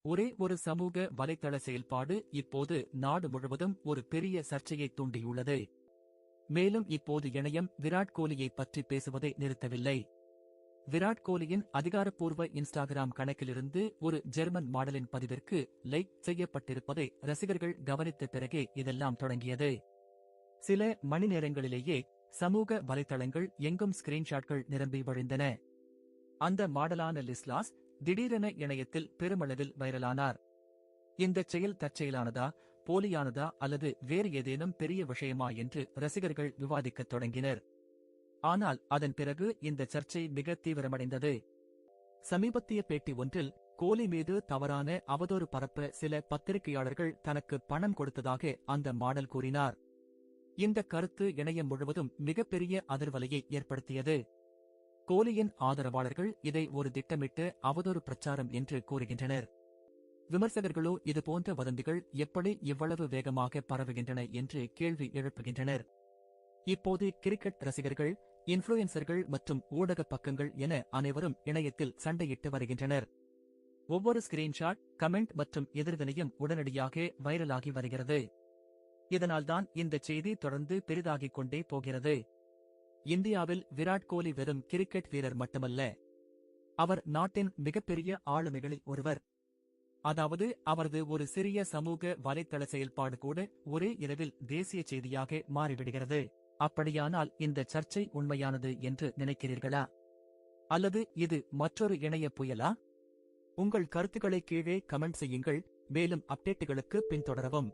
ஒரே ஒரு சமூக வலைத்தள செயல்பாடு இப்போது நாடு முழுவதும் ஒரு பெரிய சர்ச்சையை தூண்டியுள்ளது. மேலும் இப்போது இணையம் விராட் கோலியை பற்றி பேசுவதை நிறுத்தவில்லை. விராட் கோலியின் அதிகாரப்பூர்வ இன்ஸ்டாகிராம் கணக்கிலிருந்து ஒரு ஜெர்மன் மாடலின் பதிவிற்கு லைக் செய்யப்பட்டிருப்பதை ரசிகர்கள் கவனித்த பிறகே இதெல்லாம் தொடங்கியது. சில மணி நேரங்களிலேயே சமூக வலைத்தளங்கள் எங்கும் ஸ்கிரீன்ஷாட்கள் நிரம்பி வழிந்தன. அந்த மாடலான லிஸ்லாஸ் திடீரென இணையத்தில் பெருமளவில் வைரலானார். இந்தச் செயல் தற்செயலானதா, போலியானதா அல்லது வேறு ஏதேனும் பெரிய விஷயமா என்று ரசிகர்கள் விவாதிக்கத் தொடங்கினர். ஆனால் அதன் பிறகு இந்த சர்ச்சை மிக தீவிரமடைந்தது. சமீபத்திய பேட்டி ஒன்றில் கோலி மீது தவறான அவதூறு பரப்ப சில பத்திரிகையாளர்கள் தனக்கு பணம் கொடுத்ததாக அந்த மாடல் கூறினார். இந்த கருத்து இணையம் முழுவதும் மிகப்பெரிய அதிர்வலையை ஏற்படுத்தியது. கோலியின் ஆதரவாளர்கள் இதை ஒரு திட்டமிட்ட அவதூறு பிரச்சாரம் என்று கூறுகின்றனர். விமர்சகர்களோ இதுபோன்ற வதந்திகள் எப்படி இவ்வளவு வேகமாக பரவுகின்றன என்று கேள்வி எழுப்புகின்றனர். இப்போது கிரிக்கெட் ரசிகர்கள், இன்ஃப்ளூயன்சர்கள் மற்றும் ஊடக பக்கங்கள் என அனைவரும் இணையத்தில் சண்டையிட்டு வருகின்றனர். ஒவ்வொரு ஸ்கிரீன்ஷாட், கமெண்ட் மற்றும் எதிர்வினையும் உடனடியாக வைரலாகி வருகிறது. இதனால்தான் இந்த செய்தி தொடர்ந்து பெரிதாகிக் கொண்டே போகிறது. இந்தியாவில் விராட் கோலி வெறும் கிரிக்கெட் வீரர் மட்டுமல்ல, அவர் நாட்டின் மிகப்பெரிய ஆளுமைகளில் ஒருவர். அதாவது அவரது ஒரு சிறிய சமூக வலைத்தள செயல்பாடு கூட ஒரே இரவில் தேசிய செய்தியாக மாறிவிடுகிறது. அப்படியானால் இந்த சர்ச்சை உண்மையானது என்று நினைக்கிறீர்களா? அல்லது இது மற்றொரு இணைய புயலா? உங்கள் கருத்துக்களை கீழே கமெண்ட் செய்யுங்கள். மேலும் அப்டேட்டுகளுக்கு பின்தொடரவும்.